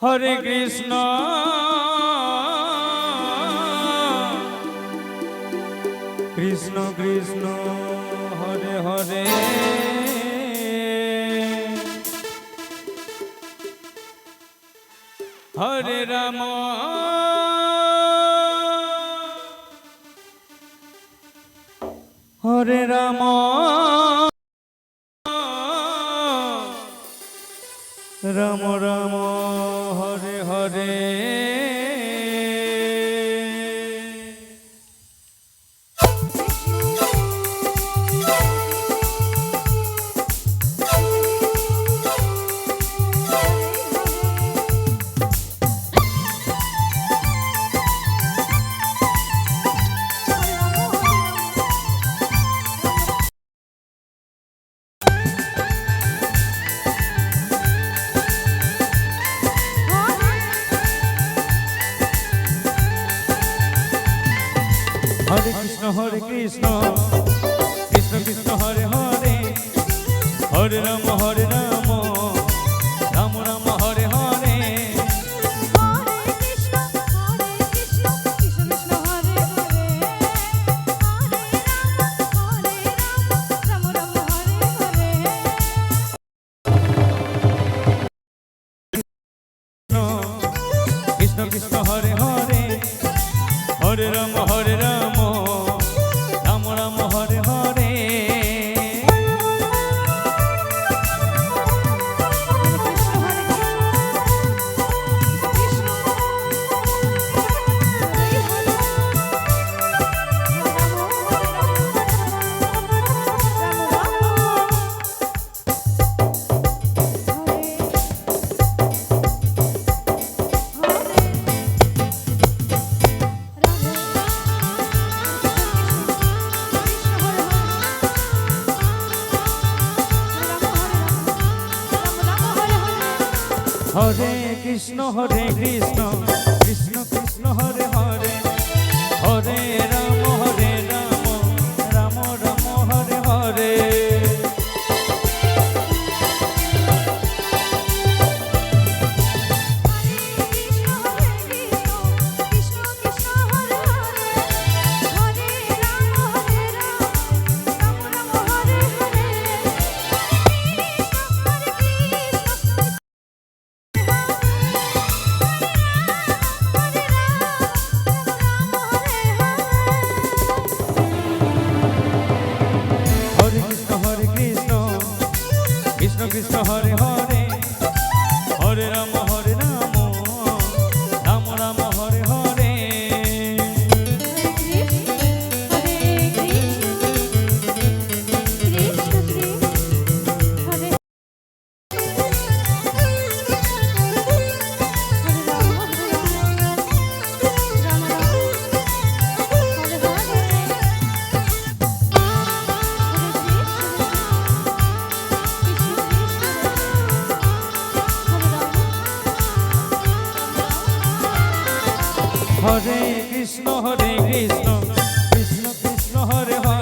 Hare Krishna Krishna Krishna Hare Hare Hare Ram Hare Ram Ram Ram Hare Hare Hare Krishna Krishna Krishna Hare Hare Hare Ram Ram Ram Hare Hare Krishna Krishna Hare Hare Hare Ram Ram Ram Hare Hare Hare Krishna Krishna Krishna Hare Hare Hare Ram Ram Ram Hare Hare Krishna Hare Hare Hare Ram Ram Ram Hare Hare Hare Krishna Krishna Krishna Hare Hare